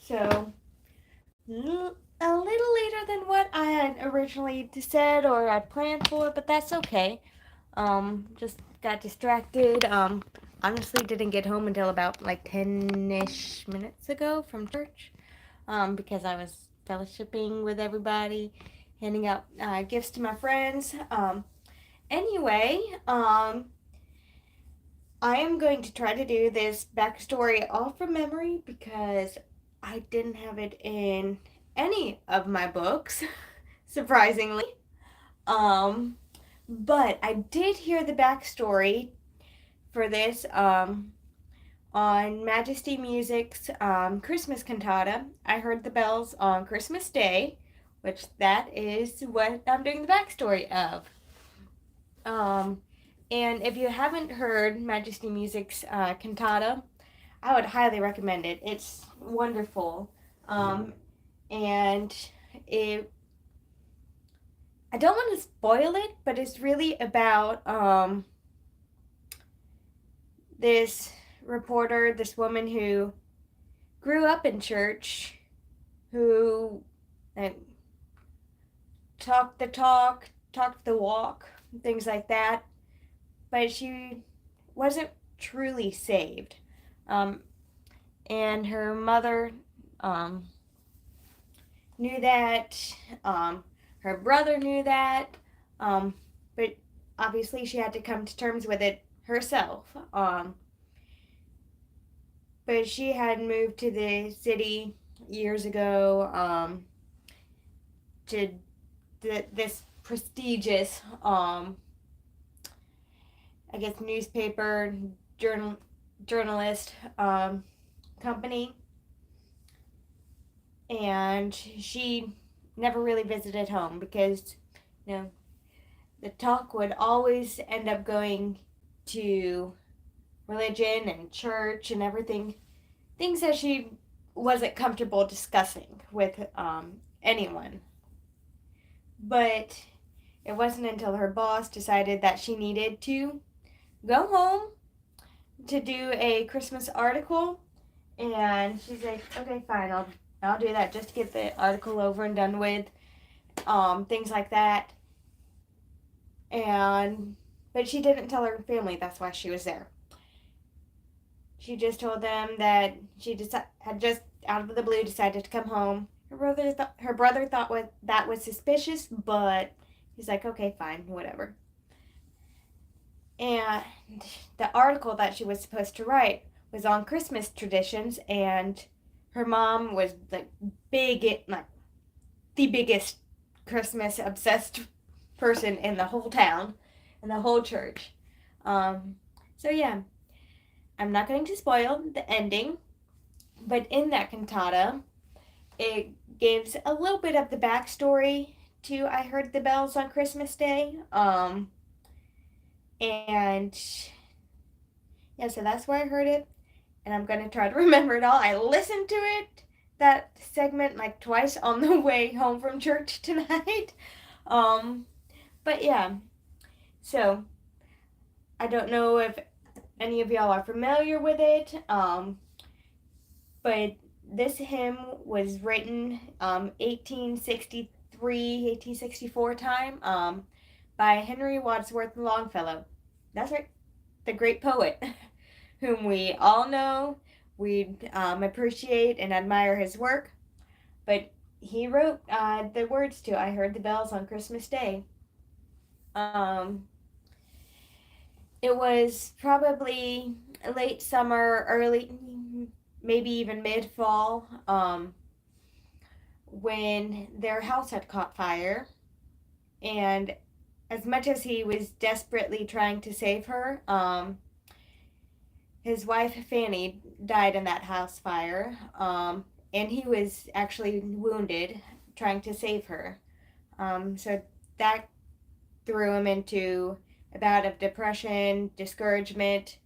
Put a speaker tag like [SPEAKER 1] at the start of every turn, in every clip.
[SPEAKER 1] So, a little later than what I had originally said or I'd planned for, but that's okay. Just got distracted. Honestly didn't get home until about like 10-ish minutes ago from church. Because I was fellowshipping with everybody, handing out gifts to my friends. Anyway, I am going to try to do this backstory all from memory because I didn't have it in any of my books, surprisingly. Um, but I did hear the backstory for this on Majesty Music's Christmas cantata. I heard the bells on Christmas Day, which that is what I'm doing the backstory of. Um, and if you haven't heard Majesty Music's cantata, I would highly recommend it. It's wonderful. And it, I don't want to spoil it, but it's really about this reporter, this woman who grew up in church, who uh, talked the talk, talked the walk, things like that, but she wasn't truly saved. Um, and her mother um, knew that. Her brother knew that. But obviously, she had to come to terms with it herself. But she had moved to the city years ago to this prestigious, I guess, newspaper journalist company, and she never really visited home because you know the talk would always end up going to religion and church and everything, things that she wasn't comfortable discussing with anyone. But it wasn't until her boss decided that she needed to go home to do a Christmas article, and she's like, "Okay, fine, I'll do that just to get the article over and done with, things like that." And but she didn't tell her family that's why she was there. She just told them that had just out of the blue decided to come home. Her brother thought that was suspicious, but he's like, "Okay, fine, whatever." And the article that she was supposed to write was on Christmas traditions, and her mom was like like the biggest Christmas obsessed person in the whole town, in the whole church. Um, so yeah, I'm not going to spoil the ending, but in that cantata, it gives a little bit of the backstory to I Heard the Bells on Christmas Day. And yeah, so that's where I heard it, and I'm gonna try to remember it all. I listened to it, that segment, like twice on the way home from church tonight. Um, but yeah, so I don't know if any of y'all are familiar with it, but this hymn was written 1863, 1864 time by Henry Wadsworth Longfellow. That's right, the great poet, whom we all know, we appreciate and admire his work. But he wrote the words to I Heard the Bells on Christmas Day. Um, it was probably late summer, early, maybe even mid fall, when their house had caught fire. And as much as he was desperately trying to save her, his wife Fanny died in that house fire, and he was actually wounded trying to save her. So that threw him into a bout of depression, discouragement,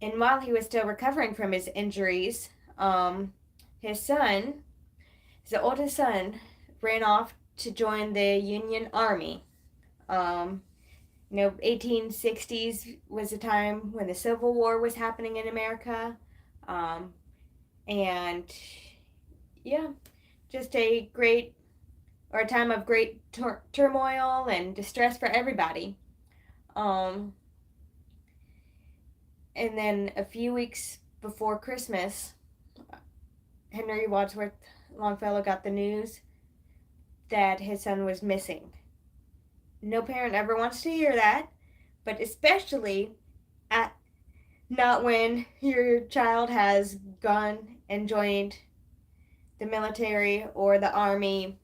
[SPEAKER 1] and while he was still recovering from his injuries, his son, his oldest son, ran off to join the Union Army. Um, 1860s was a time when the Civil War was happening in America, um, and yeah, just a great or a time of great turmoil and distress for everybody. Um, and then a few weeks before Christmas, Henry Wadsworth Longfellow got the news that his son was missing. No parent ever wants to hear that, but especially at not when your child has gone and joined the military or the army,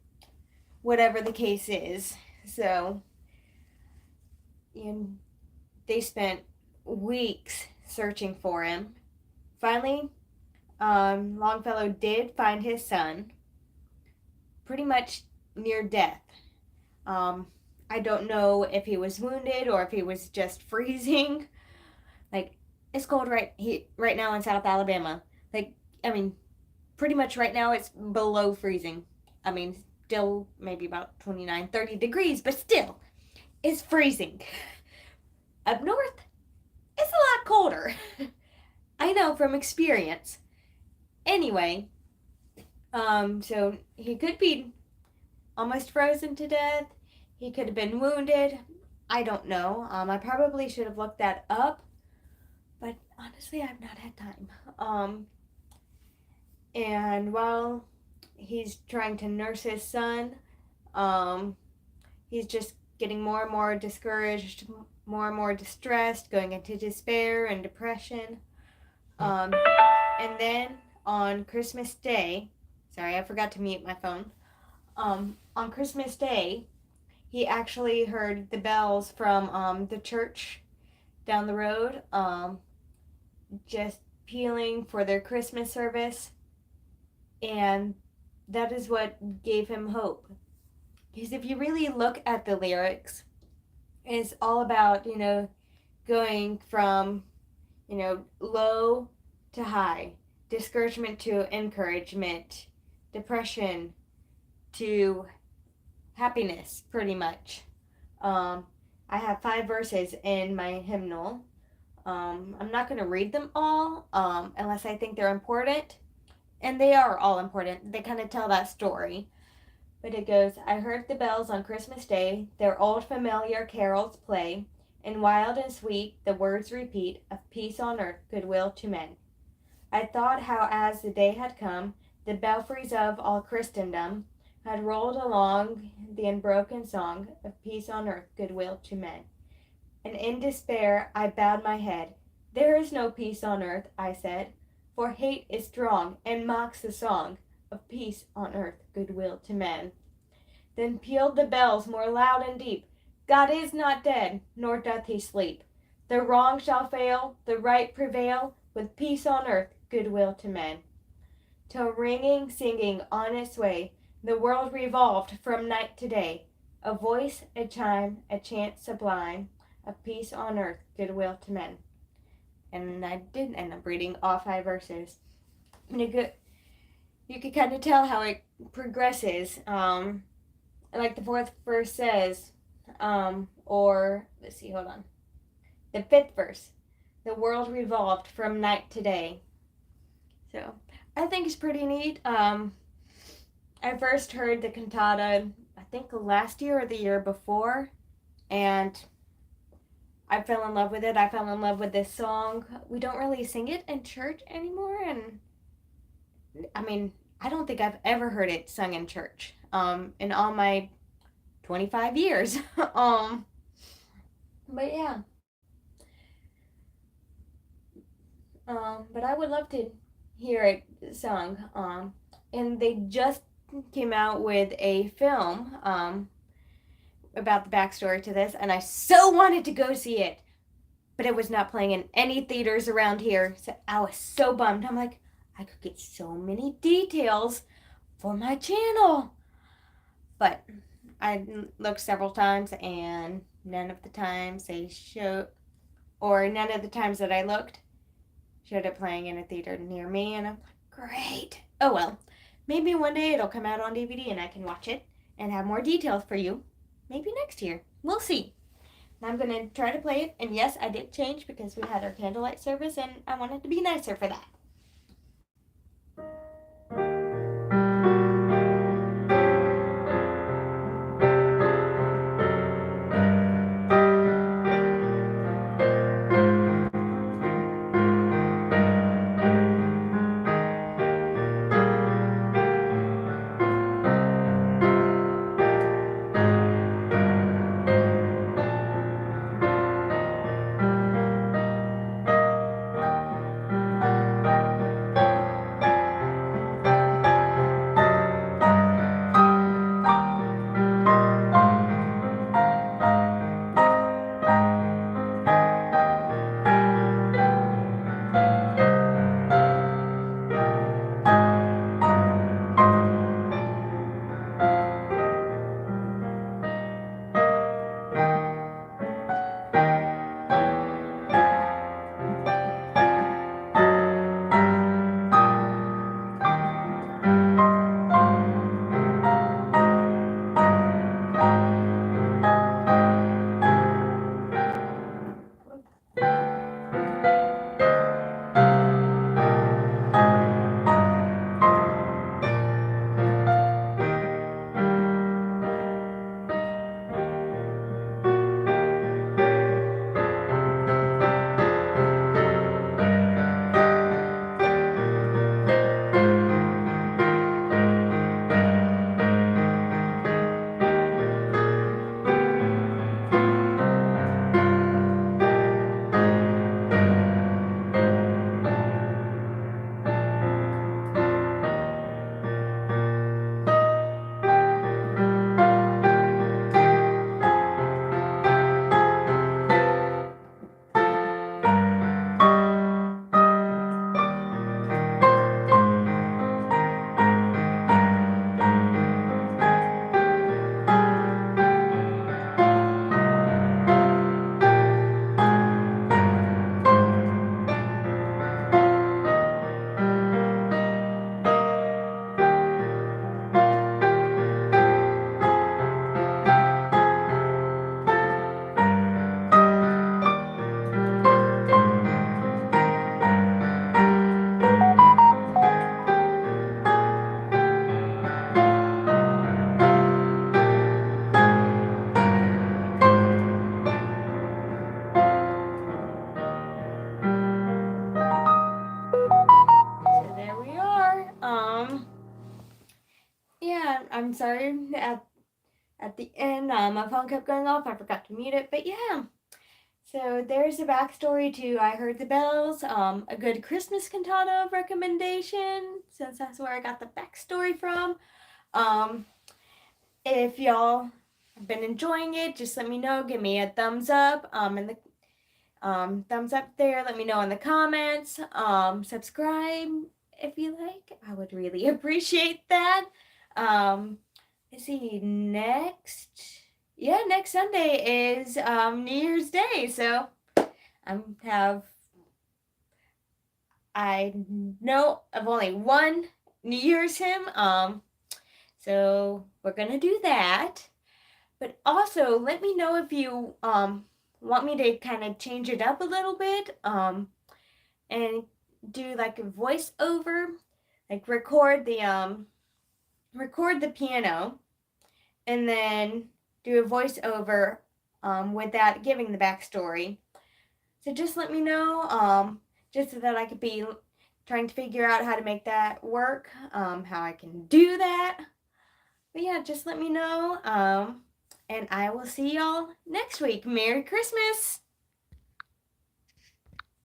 [SPEAKER 1] whatever the case is. So, and they spent weeks searching for him. Finally, Longfellow did find his son, pretty much near death. Um, I don't know if he was wounded or if he was just freezing. Like, it's cold right now in South Alabama. Like, I mean, pretty much right now it's below freezing. I mean, still maybe about 29, 30 degrees, but still, it's freezing. Up north, it's a lot colder. I know from experience. Anyway, so he could be almost frozen to death. He could have been wounded. I don't know. I probably should have looked that up, but honestly, I've not had time. And while he's trying to nurse his son, he's just getting more and more discouraged, more and more distressed, going into despair and depression. And then on Christmas Day, sorry, I forgot to mute my phone. On Christmas Day, he actually heard the bells from the church down the road, just pealing for their Christmas service, and that is what gave him hope. Because if you really look at the lyrics, it's all about, going from, low to high, discouragement to encouragement, depression to happiness, pretty much. I have 5 verses in my hymnal. I'm not going to read them all unless I think they're important. And they are all important. They kind of tell that story. But it goes, I heard the bells on Christmas Day, their old familiar carols play, and wild and sweet the words repeat of peace on earth, goodwill to men. I thought how as the day had come, the belfries of all Christendom had rolled along the unbroken song of peace on earth, goodwill to men. And in despair I bowed my head. There is no peace on earth, I said, for hate is strong and mocks the song of peace on earth, goodwill to men. Then pealed the bells more loud and deep. God is not dead, nor doth he sleep. The wrong shall fail, the right prevail, with peace on earth, goodwill to men. Till ringing, singing on its way, the world revolved from night to day. A voice, a chime, a chant sublime, of peace on earth, goodwill to men. And I did end up reading all 5 verses. And you could kind of tell how it progresses. Like the 4th verse says, or let's see, hold on. The 5th verse, the world revolved from night to day. So I think it's pretty neat. I first heard the cantata, I think last year or the year before, and I fell in love with it. I fell in love with this song. We don't really sing it in church anymore, and I mean, I don't think I've ever heard it sung in church. In all my 25 years. But yeah. But I would love to hear it sung. And they just came out with a film about the backstory to this, and I so wanted to go see it, but it was not playing in any theaters around here, so I was so bummed. I'm like, I could get so many details for my channel, but I looked several times, and none of the times none of the times that I looked showed it playing in a theater near me, and I'm like, great. Oh well, maybe one day it'll come out on DVD and I can watch it and have more details for you. Maybe next year. We'll see. I'm going to try to play it, and yes, I did change because we had our candlelight service, and I wanted to be nicer for that. Yeah, I'm sorry at the end, my phone kept going off. I forgot to mute it, but yeah. So there's a backstory to I Heard the Bells, a good Christmas cantata recommendation, since that's where I got the backstory from. Um, if y'all have been enjoying it, just let me know. Give me a thumbs up. In the thumbs up there. Let me know in the comments. Subscribe if you like. I would really appreciate that. Um, let's see. Next Sunday is New Year's Day, so have I know of only one New Year's hymn. So we're gonna do that. But also, let me know if you want me to kind of change it up a little bit. And do like a voiceover, like record the piano, and then do a voiceover without giving the backstory. So just let me know, just so that I could be trying to figure out how to make that work, how I can do that. But yeah, just let me know, and I will see y'all next week. Merry Christmas!